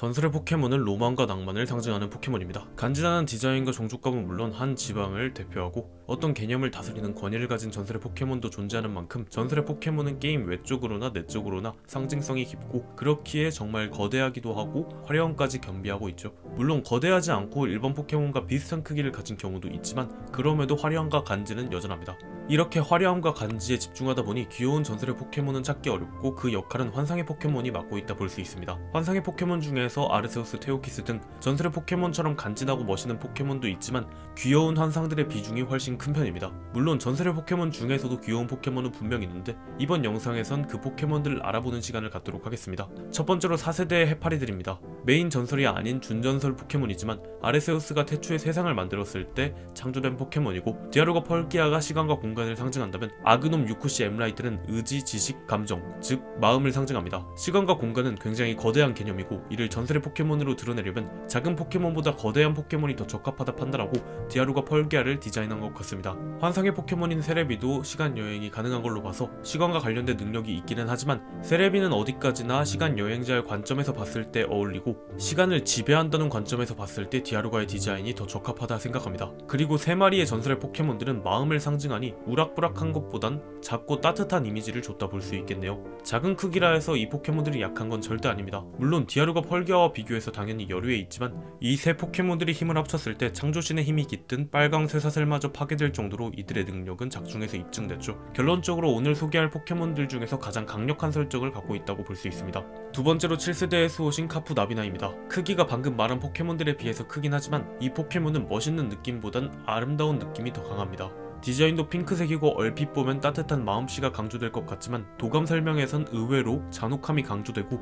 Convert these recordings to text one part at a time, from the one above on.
전설의 포켓몬은 로망과 낭만을 상징하는 포켓몬입니다. 간지나는 디자인과 종족감은 물론 한 지방을 대표하고 어떤 개념을 다스리는 권위를 가진 전설의 포켓몬도 존재하는 만큼 전설의 포켓몬은 게임 외적으로나 내적으로나 상징성이 깊고 그렇기에 정말 거대하기도 하고 화려함까지 겸비하고 있죠. 물론 거대하지 않고 일반 포켓몬과 비슷한 크기를 가진 경우도 있지만 그럼에도 화려함과 간지는 여전합니다. 이렇게 화려함과 간지에 집중하다 보니 귀여운 전설의 포켓몬은 찾기 어렵고 그 역할은 환상의 포켓몬이 맡고 있다 볼 수 있습니다. 환상의 포켓몬 중에서 아르세우스, 테오키스 등 전설의 포켓몬처럼 간지나고 멋있는 포켓몬도 있지만 귀여운 환상들의 비중이 훨씬 큰 편입니다. 물론 전설의 포켓몬 중에서도 귀여운 포켓몬은 분명 있는데 이번 영상에선 그 포켓몬들을 알아보는 시간을 갖도록 하겠습니다. 첫 번째로 4세대의 해파리들입니다. 메인 전설이 아닌 준전설 포켓몬이지만 아르세우스가 태초에 세상을 만들었을 때 창조된 포켓몬이고 디아루가 펄기아가 시간과 공간을 상징한다면 아그놈 유쿠시 엠라이트는 의지, 지식, 감정, 즉 마음을 상징합니다. 시간과 공간은 굉장히 거대한 개념이고 이를 전설의 포켓몬으로 드러내려면 작은 포켓몬보다 거대한 포켓몬이 더 적합하다 판단하고 디아루가 펄기아를 디자인한 것 같습니다. 환상의 포켓몬인 세레비도 시간 여행이 가능한 걸로 봐서 시간과 관련된 능력이 있기는 하지만 세레비는 어디까지나 시간 여행자의 관점에서 봤을 때 어울리고 시간을 지배한다는 관점에서 봤을 때 디아루가의 디자인이 더 적합하다 생각합니다. 그리고 3마리의 전설의 포켓몬들은 마음을 상징하니 우락부락한 것보단 작고 따뜻한 이미지를 줬다 볼 수 있겠네요. 작은 크기라 해서 이 포켓몬들이 약한 건 절대 아닙니다. 물론 디아루가 펄기아와 비교해서 당연히 여류에 있지만 이 세 포켓몬들이 힘을 합쳤을 때 창조신의 힘이 깃든 빨강 쇠사슬마저 파괴될 정도로 이들의 능력은 작중에서 입증됐죠. 결론적으로 오늘 소개할 포켓몬들 중에서 가장 강력한 설정을 갖고 있다고 볼 수 있습니다. 두 번째로 7세대의 수호신 카푸 나비나입니다. 크기가 방금 말한 포켓몬들에 비해서 크긴 하지만 이 포켓몬은 멋있는 느낌보단 아름다운 느낌이 더 강합니다. 디자인도 핑크색이고 얼핏 보면 따뜻한 마음씨가 강조될 것 같지만 도감 설명에선 의외로 잔혹함이 강조되고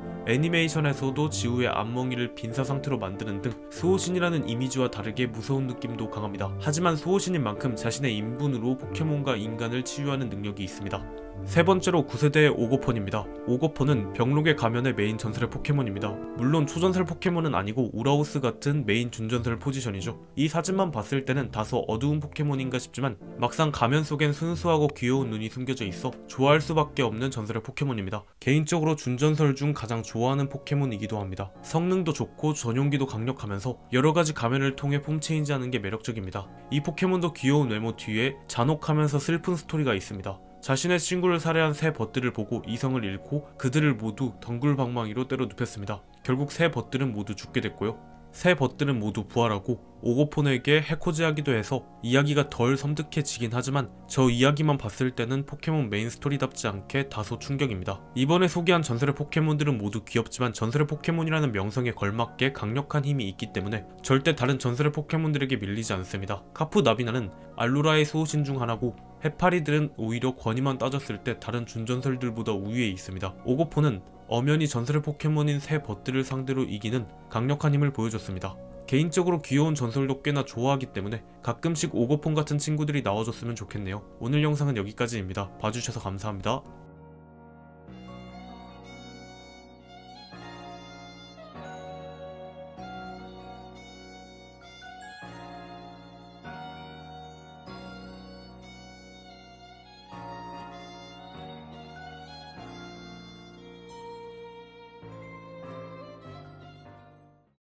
애니메이션에서도 지우의 앞멍이를 빈사 상태로 만드는 등 수호신이라는 이미지와 다르게 무서운 느낌도 강합니다. 하지만 수호신인 만큼 자신의 인분으로 포켓몬과 인간을 치유하는 능력이 있습니다. 세 번째로 9세대의 오거폰입니다. 오거폰은 병록의 가면의 메인 전설의 포켓몬입니다. 물론 초전설 포켓몬은 아니고 우라우스 같은 메인 준전설 포지션이죠. 이 사진만 봤을 때는 다소 어두운 포켓몬인가 싶지만 막상 가면 속엔 순수하고 귀여운 눈이 숨겨져 있어 좋아할 수밖에 없는 전설의 포켓몬입니다. 개인적으로 준전설 중 가장 좋아하는 포켓몬이기도 합니다. 성능도 좋고 전용기도 강력하면서 여러가지 가면을 통해 폼 체인지하는 게 매력적입니다. 이 포켓몬도 귀여운 외모 뒤에 잔혹하면서 슬픈 스토리가 있습니다. 자신의 친구를 살해한 새 벗들을 보고 이성을 잃고 그들을 모두 덩굴방망이로 때려 눕혔습니다. 결국 새 벗들은 모두 죽게 됐고요. 새 벗들은 모두 부활하고 오거폰에게 해코지하기도 해서 이야기가 덜 섬뜩해지긴 하지만 저 이야기만 봤을 때는 포켓몬 메인 스토리답지 않게 다소 충격입니다. 이번에 소개한 전설의 포켓몬들은 모두 귀엽지만 전설의 포켓몬이라는 명성에 걸맞게 강력한 힘이 있기 때문에 절대 다른 전설의 포켓몬들에게 밀리지 않습니다. 카푸 나비나는 알로라의 수호신 중 하나고 해파리들은 오히려 권위만 따졌을 때 다른 준전설들보다 우위에 있습니다. 오거폰은 엄연히 전설의 포켓몬인 새 벗들을 상대로 이기는 강력한 힘을 보여줬습니다. 개인적으로 귀여운 전설도 꽤나 좋아하기 때문에 가끔씩 오거폰 같은 친구들이 나와줬으면 좋겠네요. 오늘 영상은 여기까지입니다. 봐주셔서 감사합니다.